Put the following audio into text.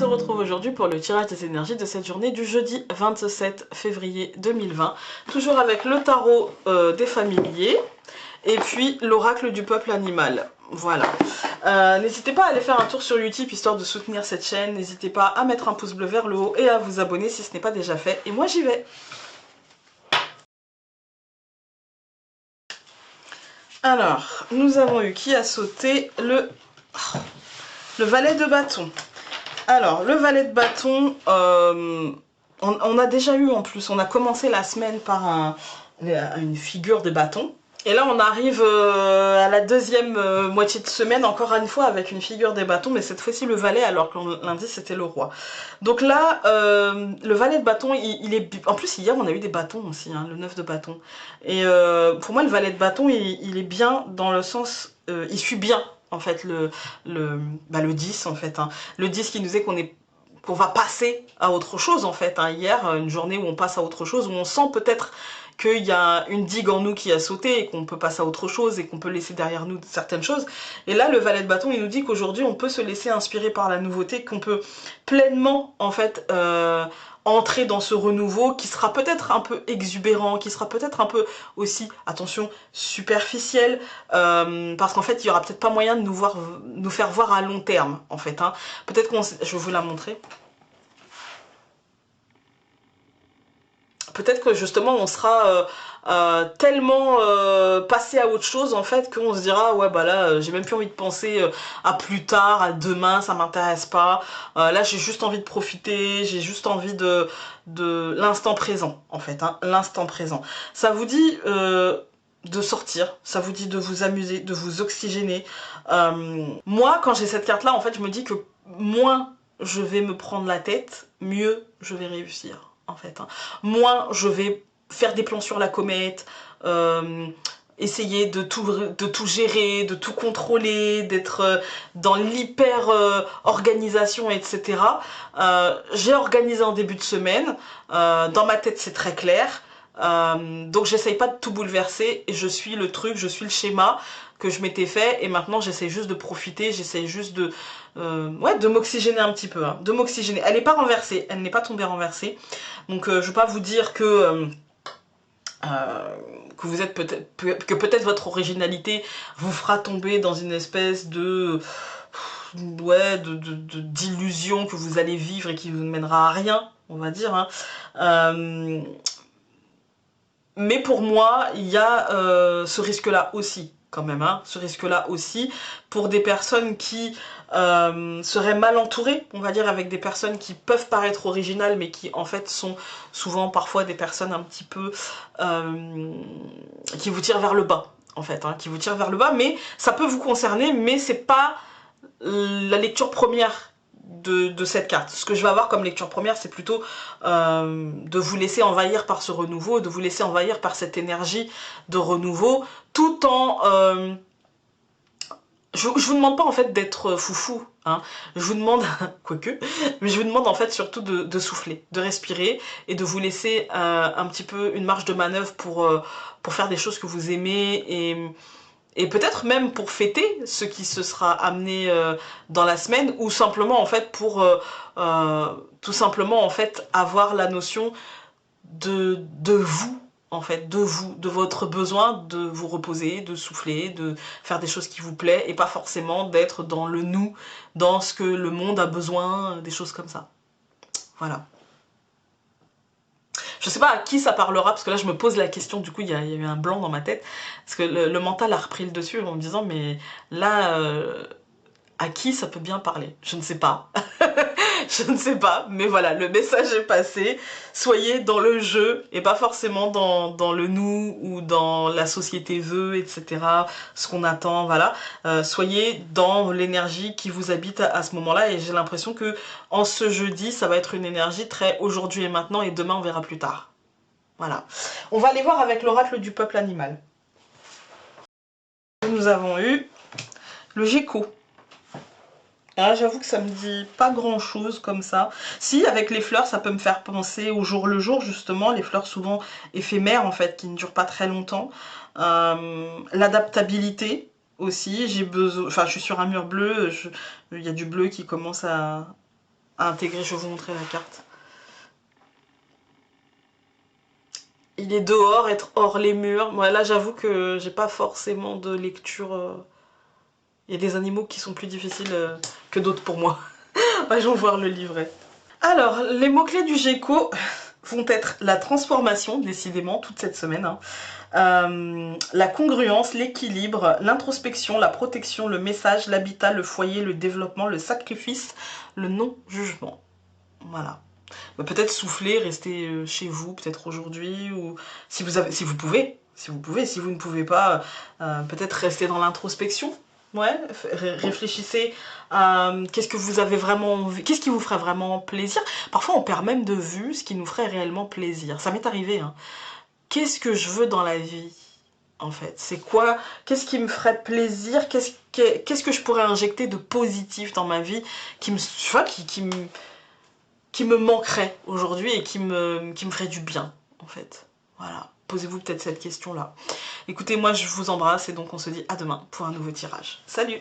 se retrouve aujourd'hui pour le tirage des énergies de cette journée du jeudi 27 février 2020. Toujours avec le tarot des familiers et puis l'oracle du peuple animal. Voilà. N'hésitez pas à aller faire un tour sur Utip histoire de soutenir cette chaîne. N'hésitez pas à mettre un pouce bleu vers le haut et à vous abonner si ce n'est pas déjà fait. Et moi j'y vais. Alors, nous avons eu qui a sauté le valet de bâton. Alors, le valet de bâton, on a déjà eu en plus, on a commencé la semaine par une figure de bâton. Et là, on arrive à la deuxième moitié de semaine, encore une fois, avec une figure des bâtons, mais cette fois-ci le valet, alors que lundi, c'était le roi. Donc là, le valet de bâton, il est... En plus, hier, on a eu des bâtons aussi, hein, le 9 de bâton. Et pour moi, le valet de bâton, il est bien dans le sens... il suit bien, en fait, le 10, en fait. Hein. Le 10 qui nous dit qu'on va passer à autre chose, en fait. Hein. Hier, une journée où on passe à autre chose, où on sent peut-être qu'il y a une digue en nous qui a sauté et qu'on peut passer à autre chose et qu'on peut laisser derrière nous certaines choses. Et là, le valet de bâton, il nous dit qu'aujourd'hui, on peut se laisser inspirer par la nouveauté, qu'on peut pleinement, en fait, entrer dans ce renouveau qui sera peut-être un peu exubérant, qui sera peut-être un peu aussi, attention, superficiel, parce qu'en fait, il y aura peut-être pas moyen de nous faire voir à long terme, en fait. Hein. Peut-être je vais vous la montrer. Peut-être que justement on sera tellement passé à autre chose en fait qu'on se dira ouais bah là j'ai même plus envie de penser à plus tard, à demain, ça m'intéresse pas. Là j'ai juste envie de profiter, j'ai juste envie de l'instant présent en fait, hein, l'instant présent. Ça vous dit de sortir, ça vous dit de vous amuser, de vous oxygéner. Moi quand j'ai cette carte là en fait je me dis que moins je vais me prendre la tête, mieux je vais réussir. En fait, hein. Moins je vais faire des plans sur la comète, essayer de tout gérer, de tout contrôler, d'être dans l'hyper organisation, etc. J'ai organisé en début de semaine, dans ma tête c'est très clair, donc j'essaye pas de tout bouleverser, et je suis le truc, je suis le schéma que je m'étais fait, et maintenant j'essaie juste de profiter, j'essaie juste de ouais, de m'oxygéner un petit peu, hein, de m'oxygéner. Elle n'est pas renversée, elle n'est pas tombée renversée, donc je vais pas vous dire que vous êtes peut-être votre originalité vous fera tomber dans une espèce de ouais, d'illusion que vous allez vivre et qui vous ne mènera à rien, on va dire, hein. Mais pour moi, il y a ce risque-là aussi, quand même, hein, ce risque-là aussi, pour des personnes qui seraient mal entourées, on va dire, avec des personnes qui peuvent paraître originales, mais qui, en fait, sont souvent, parfois, des personnes un petit peu... qui vous tirent vers le bas, en fait, hein, qui vous tirent vers le bas, mais ça peut vous concerner, mais c'est pas la lecture première de cette carte. Ce que je vais avoir comme lecture première, c'est plutôt de vous laisser envahir par ce renouveau, de vous laisser envahir par cette énergie de renouveau, tout en... je vous demande pas en fait d'être foufou, hein. Je vous demande, quoique, mais je vous demande en fait surtout de souffler, de respirer et de vous laisser un petit peu une marge de manœuvre pour faire des choses que vous aimez et peut-être même pour fêter ce qui se sera amené dans la semaine, ou simplement en fait pour tout simplement en fait avoir la notion de vous, en fait, de vous, de votre besoin de vous reposer, de souffler, de faire des choses qui vous plaisent, et pas forcément d'être dans le nous, dans ce que le monde a besoin, des choses comme ça. Voilà. Je sais pas à qui ça parlera, parce que là je me pose la question, du coup il y a eu un blanc dans ma tête, parce que le mental a repris le dessus en me disant mais là à qui ça peut bien parler? Je ne sais pas. Je ne sais pas, mais voilà, le message est passé. Soyez dans le jeu et pas forcément dans le nous ou dans la société veut, etc. Ce qu'on attend, voilà. Soyez dans l'énergie qui vous habite à ce moment-là, et j'ai l'impression que en ce jeudi, ça va être une énergie très aujourd'hui et maintenant, et demain on verra plus tard. Voilà. On va aller voir avec l'oracle du peuple animal. Nous avons eu le Géco. Ah, j'avoue que ça me dit pas grand chose comme ça. Si, avec les fleurs, ça peut me faire penser au jour le jour, justement, les fleurs souvent éphémères en fait, qui ne durent pas très longtemps. L'adaptabilité aussi, j'ai besoin, enfin je suis sur un mur bleu, il y a du bleu qui commence à à intégrer. Je vais vous montrer la carte. Il est dehors, être hors les murs. Moi là j'avoue que j'ai pas forcément de lecture. Il y a des animaux qui sont plus difficiles que d'autres pour moi. Allons voir le livret. Alors, les mots-clés du Géco vont être la transformation, décidément, toute cette semaine. Hein. La congruence, l'équilibre, l'introspection, la protection, le message, l'habitat, le foyer, le développement, le sacrifice, le non-jugement. Voilà. Peut-être souffler, rester chez vous, peut-être aujourd'hui, ou si vous pouvez, si vous ne pouvez pas, peut-être rester dans l'introspection. Ouais, réfléchissez à qu'est-ce que vous avez vraiment envie, qu'est-ce qui vous ferait vraiment plaisir. Parfois on perd même de vue ce qui nous ferait réellement plaisir. Ça m'est arrivé, hein. Qu'est-ce que je veux dans la vie, en fait? C'est quoi? Qu'est-ce qui me ferait plaisir? Qu'est-ce que je pourrais injecter de positif dans ma vie qui me, tu vois, qui me manquerait aujourd'hui et qui me ferait du bien, en fait. Voilà. Posez-vous peut-être cette question-là. Écoutez, moi je vous embrasse et donc on se dit à demain pour un nouveau tirage. Salut!